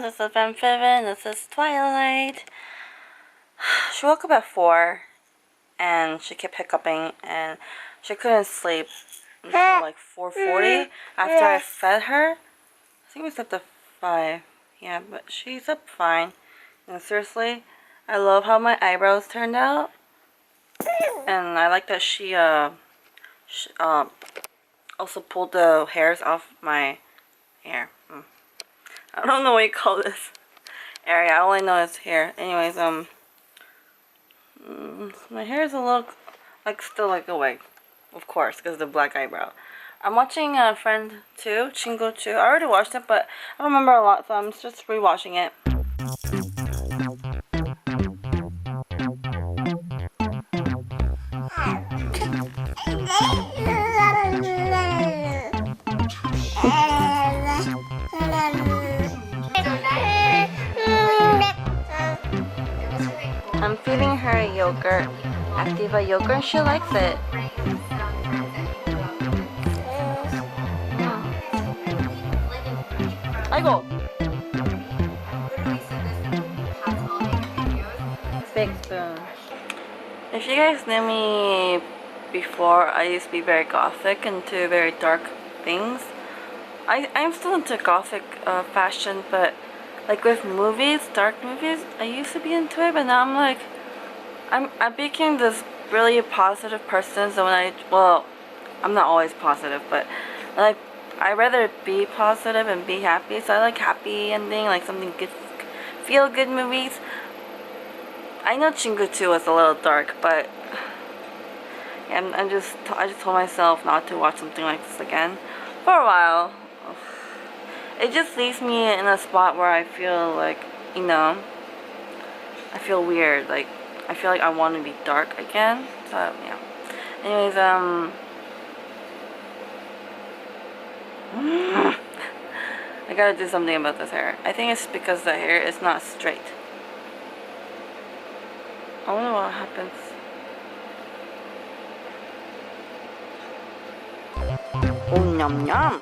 this is Ben Fiven, this is Twilight. She woke up at 4 and she kept hiccuping and she couldn't sleep until like 4:40 after I fed her. I think we slept at 5. Yeah, but she slept fine. And seriously, I love how my eyebrows turned out. And I like that she also pulled the hairs off my hair. I don't know what you call this area. I only know it's hair. Anyways, my hair is a little, still like a wig. Of course, because of the black eyebrow. I'm watching Friend 2, Chingo 2. I already watched it, but I don't remember a lot, so I'm just rewatching it. I'm feeding her yogurt, Activa yogurt, and she likes it. 아이고! Big spoon. If you guys knew me before, I used to be very gothic, into very dark things. I'm still into gothic fashion, but like with movies, dark movies, I used to be into it, but now I'm like, I became this really positive person. So when I'm not always positive, but like I rather be positive and be happy. So I like happy ending, like something good, feel good movies. I know Chingu 2 was a little dark, but I just told myself not to watch something like this again for a while. It just leaves me in a spot where I feel like, I feel weird. Like, I feel like I want to be dark again. So, yeah. Anyways, I gotta do something about this hair. I think it's because the hair is not straight. I wonder what happens. Oh, yum yum.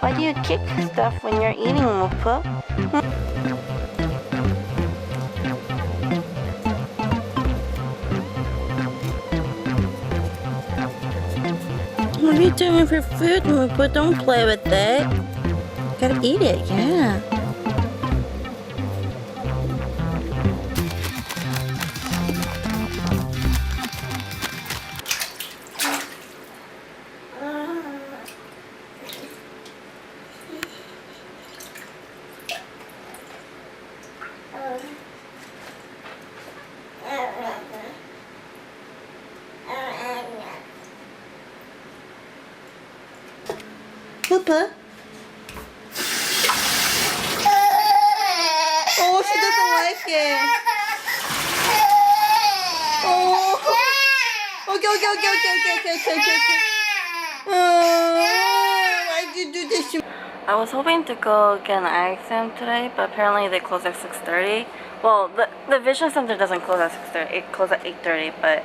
Why do you kick stuff when you're eating, Mupu? What are you doing for food, Mupu? Don't play with it. Gotta eat it, yeah. Papa? Oh, she doesn't like it. Oh. Okay. Oh, why'd you do this? I was hoping to go get an eye exam today, but apparently they close at 6:30. Well, the vision center doesn't close at 6:30. It closes at 8:30, but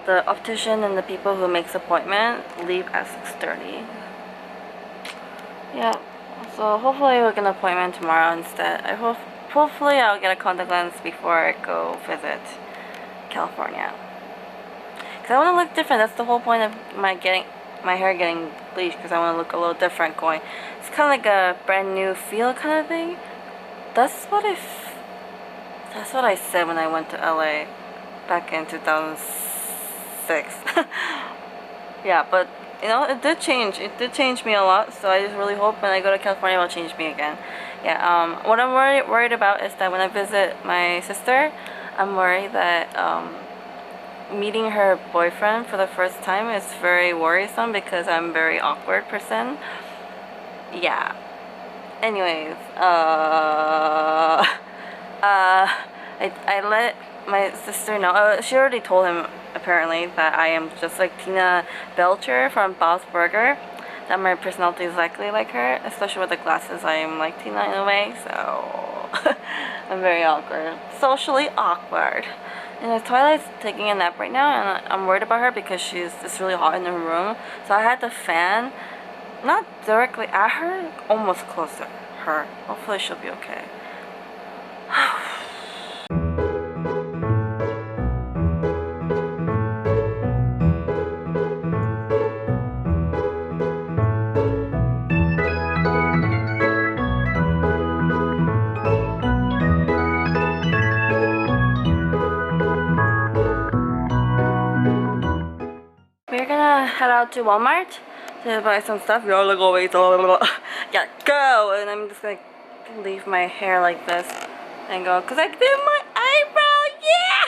the optician and the people who makes appointment leave at 6:30. Yeah, so hopefully we'll get an appointment tomorrow instead. Hopefully I'll get a contact lens before I go visit California. Because I want to look different. That's the whole point of my hair getting bleached, because I want to look a little different going. It's kind of like a brand new feel kind of thing. That's what I said when I went to LA back in 2006. Yeah, but it did change. It did change me a lot. So I just really hope when I go to California, it will change me again. Yeah. What I'm worried about is that when I visit my sister, I'm worried that meeting her boyfriend for the first time is very worrisome because I'm a very awkward person. Yeah. Anyways, I let my sister know. She already told him, apparently, that I am just like Tina Belcher from Bob's Burger. That my personality is likely like her, especially with the glasses. I am like Tina in a way, so I'm very awkward. Socially awkward. And Twilight's taking a nap right now, and I'm worried about her because it's really hot in her room. So I had the fan, not directly at her, almost close to her. Hopefully she'll be okay. We're gonna head out to Walmart to buy some stuff. You're like always, yeah, go! And I'm just gonna leave my hair like this and go, cause I did my eyebrow, yeah!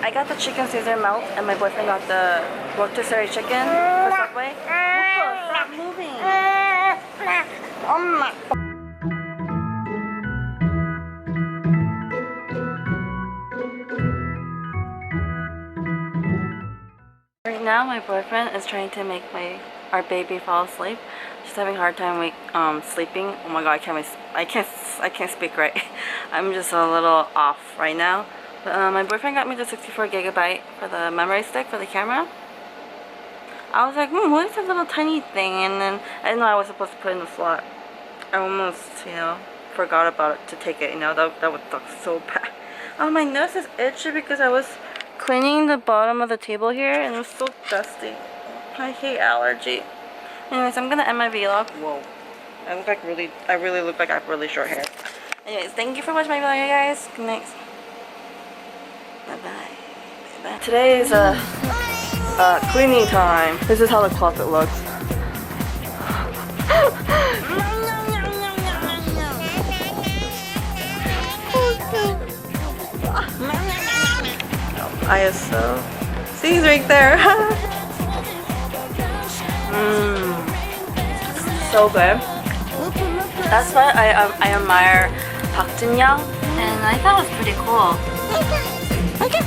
I got the chicken Caesar melt, and my boyfriend got the rotisserie chicken for Subway. Mupu, stop moving. Right now, my boyfriend is trying to make our baby fall asleep. She's having a hard time sleeping. Oh my god, I can't speak right. I'm just a little off right now. But, my boyfriend got me the 64GB for the memory stick for the camera. I was like, what is this little tiny thing? And then I didn't know I was supposed to put it in the slot. I almost, forgot about it to take it. That would suck so bad. Oh, my nose is itchy because I was cleaning the bottom of the table here and it was so dusty. I hate allergy. Anyways, I'm gonna end my vlog. Whoa, I really look like I have really short hair. Anyways, thank you for watching my video, guys. Good night. Bye-bye. Today is cleaning time. This is how the closet looks. ISO. See, he's right there. So good. That's why I admire Park Jin-young, and I thought it was pretty cool. Okay.